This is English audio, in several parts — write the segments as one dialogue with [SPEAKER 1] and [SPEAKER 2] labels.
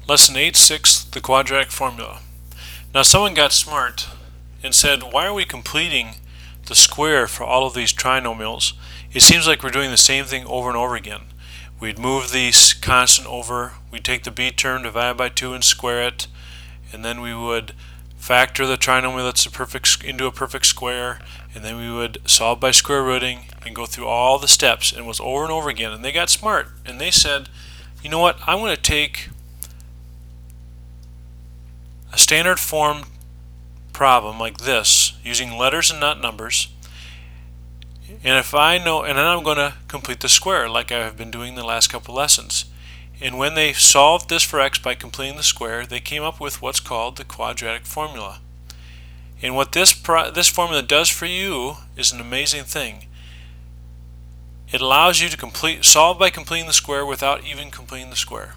[SPEAKER 1] Lesson 8.6, the quadratic formula. Now someone got smart and said, why are we completing the square for all of these trinomials? It seems like we're doing the same thing over and over again. We'd move the constant over, we'd take the b term, divide by 2 and square it, and then we would factor the trinomial that's into a perfect square, and then we would solve by square rooting and go through all the steps, and it was over and over again. And they got smart and they said, you know what, I'm going to take a standard form problem like this using letters and not numbers, and if I know, and then I'm going to complete the square like I have been doing the last couple lessons. And when they solved this for x by completing the square, they came up with what's called the quadratic formula. And what this formula does for you is an amazing thing. It allows you to solve by completing the square without even completing the square.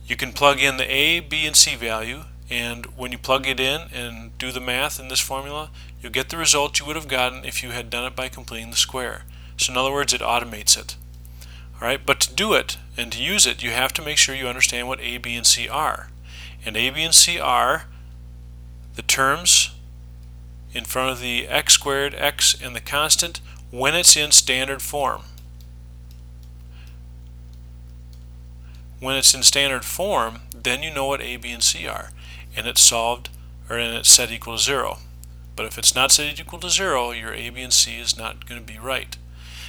[SPEAKER 1] You can plug in the a, b, and c value, and when you plug it in and do the math in this formula, you'll get the result you would have gotten if you had done it by completing the square. So in other words, it automates it. Alright, but to do it and to use it, you have to make sure you understand what a, b, and c are. And a, b, and c are the terms in front of the x squared, x, and the constant when it's in standard form. When it's in standard form, then you know what a, b, and c are, and it's solved, and it's set equal to 0. But if it's not set equal to 0, your a, b, and c is not going to be right.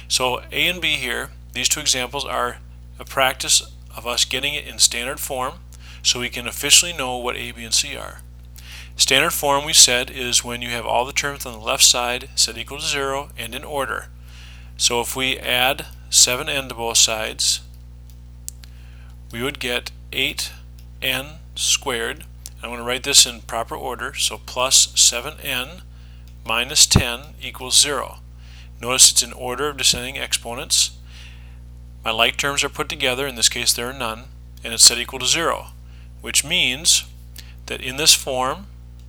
[SPEAKER 1] So a and b here, these two examples, are a practice of us getting it in standard form so we can officially know what a, b, and c are. Standard form, we said, is when you have all the terms on the left side set equal to 0 and in order. So if we add 7n to both sides, we would get 8n squared. I'm going to write this in proper order, so plus 7n minus 10 equals 0. Notice it's in order of descending exponents. My like terms are put together, in this case there are none, and it's set equal to 0, which means that in this form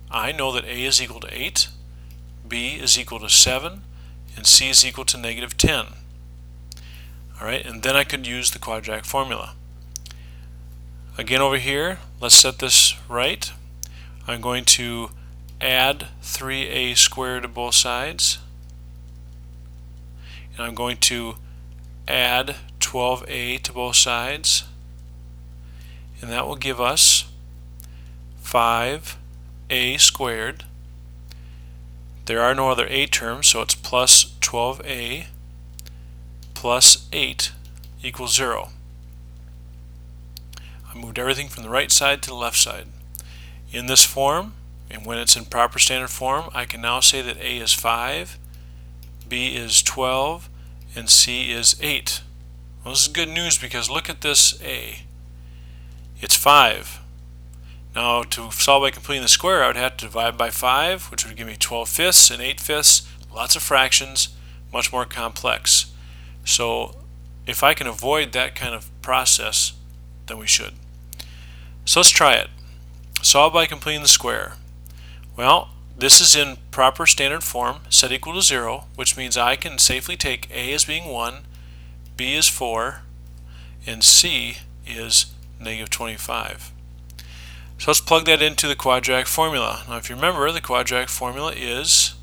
[SPEAKER 1] I know that a is equal to 8, b is equal to 7, and c is equal to negative 10. Alright, and then I could use the quadratic formula. Again over here, let's set this right. I'm going to add 3a squared to both sides, and I'm going to add 12a to both sides, and that will give us 5a squared. There are no other a terms, so it's plus 12a plus 8 equals 0. I moved everything from the right side to the left side. In this form, and when it's in proper standard form, I can now say that a is 5, b is 12, and c is 8. Well, this is good news because look at this a. It's 5. Now to solve by completing the square, I would have to divide by 5, which would give me 12/5 and 8/5, lots of fractions, much more complex. So if I can avoid that kind of process, then we should. So let's try it. Solve by completing the square. Well, this is in proper standard form, set equal to 0, which means I can safely take a as being 1, b is 4, and c is negative 25. So let's plug that into the quadratic formula. Now if you remember, the quadratic formula is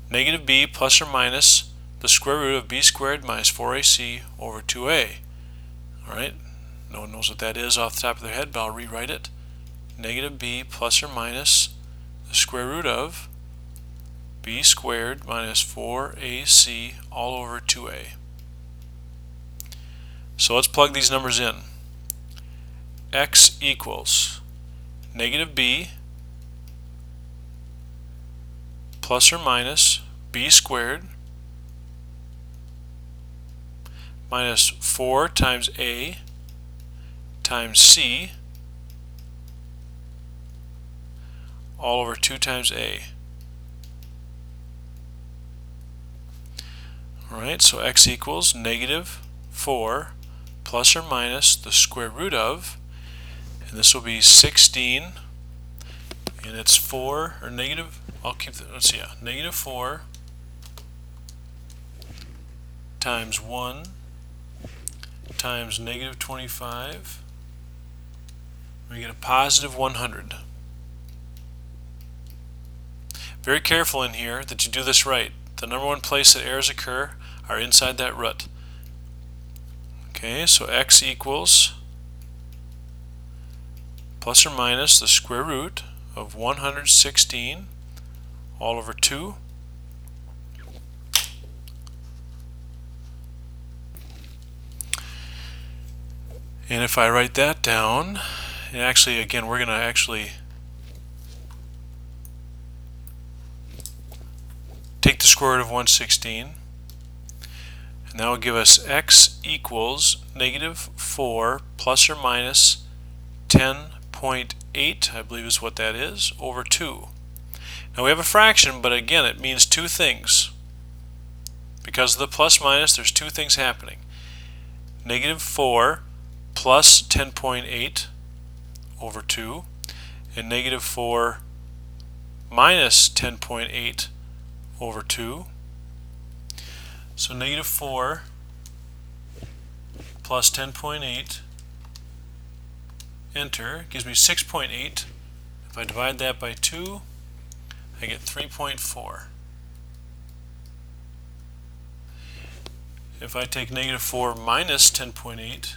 [SPEAKER 1] negative b plus or minus the square root of b squared minus 4ac over 2a. Alright, no one knows what that is off the top of their head, but I'll rewrite it. Negative b plus or minus the square root of b squared minus 4ac all over 2a. So let's plug these numbers in. X equals negative b plus or minus b squared minus 4 times a times c all over 2 times a. Alright, so x equals negative 4 plus or minus the square root of, and this will be 16, and it's 4, or negative, I'll keep the, let's see, negative 4 times 1 times negative 25 We get a positive 100. Very careful in here that you do this right. The number one place that errors occur are inside that root. Okay, so x equals plus or minus the square root of 116 all over 2. And if I write that down, and actually again we're going to actually take the square root of 116, and that will give us x equals negative 4 plus or minus 10.8, I believe is what that is, over 2. Now we have a fraction, but again it means two things. Because of the plus minus, there's two things happening. Negative 4 plus 10.8 over 2, and negative 4 minus 10.8 over 2. So negative 4 plus 10.8, enter, gives me 6.8. If I divide that by 2, I get 3.4. If I take negative 4 minus 10.8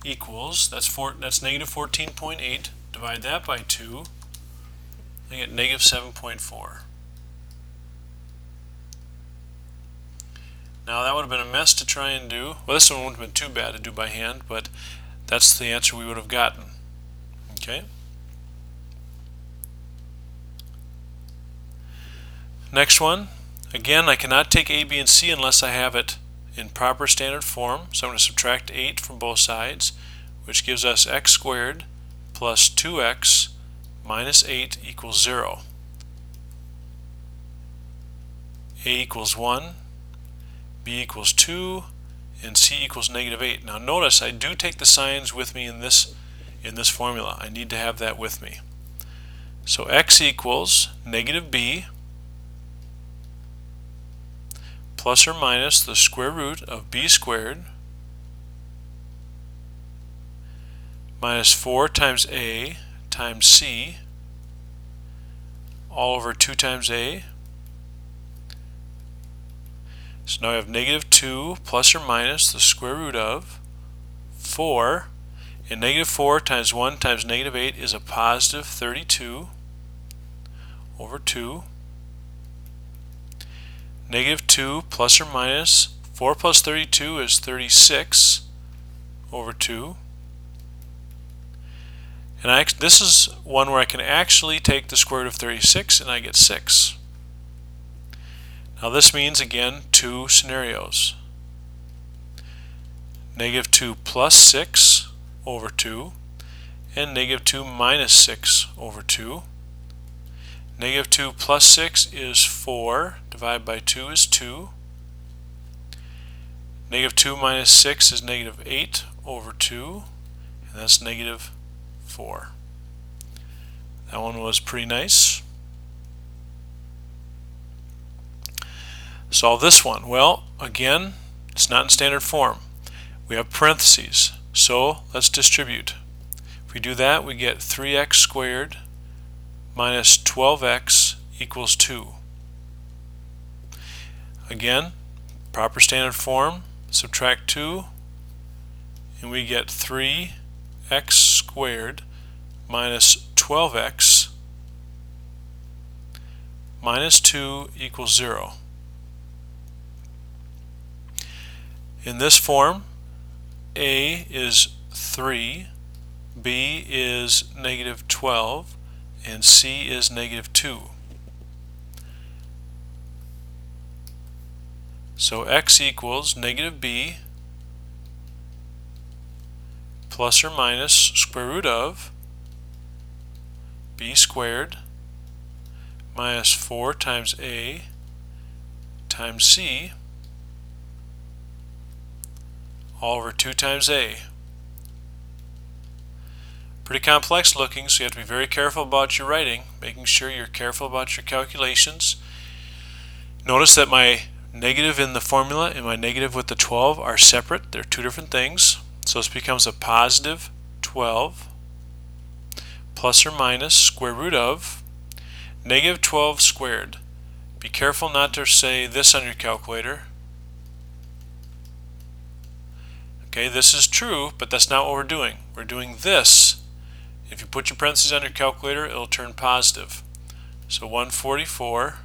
[SPEAKER 1] equals, that's negative 14.8, divide that by 2, I get negative 7.4. Now that would have been a mess to try and do. Well, this one wouldn't have been too bad to do by hand, but that's the answer we would have gotten. Okay. Next one. Again, I cannot take a, b, and c unless I have it in proper standard form. So I'm going to subtract 8 from both sides, which gives us x squared plus 2x minus 8 equals 0. A equals 1, b equals 2, and c equals negative 8. Now notice I do take the signs with me in this formula. I need to have that with me. So x equals negative b plus or minus the square root of b squared minus 4 times a times c all over 2 times a. So now I have negative 2 plus or minus the square root of 4, and negative 4 times 1 times negative 8 is a positive 32 over 2. Negative 2 plus or minus 4 plus 32 is 36 over 2. And this is one where I can actually take the square root of 36 and I get 6. Now this means, again, two scenarios. Negative 2 plus 6 over 2 and negative 2 minus 6 over 2. Negative 2 plus 6 is 4, divided by 2 is 2. Negative 2 minus 6 is negative 8 over 2, and that's negative 4. That one was pretty nice. Solve this one. Well, again, it's not in standard form. We have parentheses, so let's distribute. If we do that, we get 3x squared minus 12x equals 2. Again, proper standard form, subtract 2, and we get 3x squared minus 12x minus 2 equals 0. In this form, a is 3, b is negative 12, and c is negative 2. So x equals negative b plus or minus square root of b squared minus 4 times a times c all over 2 times a. Pretty complex looking, so you have to be very careful about your writing, making sure you're careful about your calculations. Notice that my negative in the formula and my negative with the 12 are separate. They're two different things. So this becomes a positive 12 plus or minus square root of negative 12 squared. Be careful not to say this on your calculator. Okay, this is true, but that's not what we're doing. We're doing this. If you put your parentheses on your calculator, it'll turn positive. So 144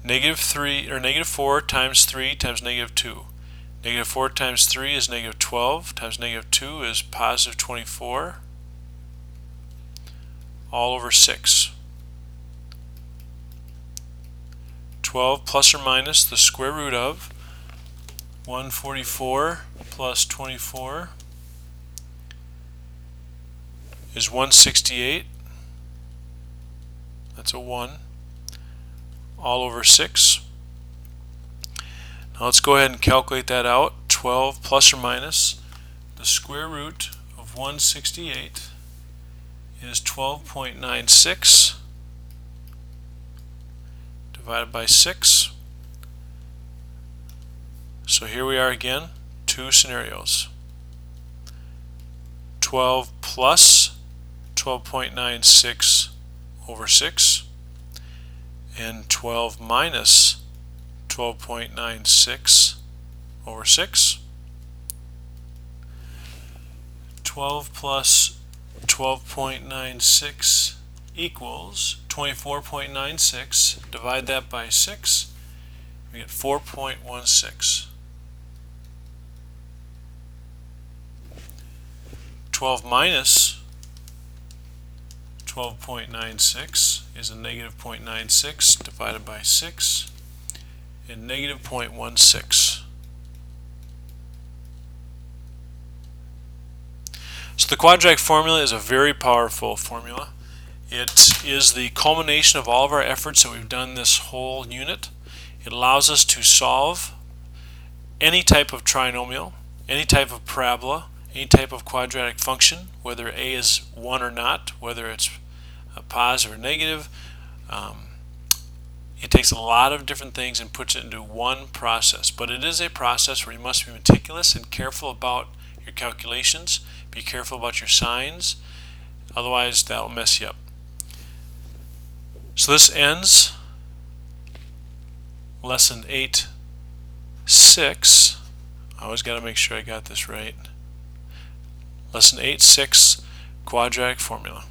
[SPEAKER 1] negative 3 or negative 4 times 3 times negative 2. Negative 4 times 3 is negative 12 times negative 2 is positive 24 all over 6. 12 plus or minus the square root of 144 plus 24 is 168. That's a 1 all over 6. Now let's go ahead and calculate that out. 12 plus or minus the square root of 168 is 12.96 divided by 6. So here we are again, two scenarios. 12 plus 12.96 over 6 and 12 minus 12.96 over 6. 12 plus 12.96 equals 24.96. Divide that by 6. We get 4.16. 12 minus 12.96 is a negative 0.96 divided by 6 and negative 0.16. So the quadratic formula is a very powerful formula. It is the culmination of all of our efforts that we've done this whole unit. It allows us to solve any type of trinomial, any type of parabola, any type of quadratic function, whether a is 1 or not, whether it's a positive or negative. It takes a lot of different things and puts it into one process. But it is a process where you must be meticulous and careful about your calculations. Be careful about your signs. Otherwise, that will mess you up. So this ends lesson 8.6. I always got to make sure I got this right. Lesson 8.6, quadratic formula.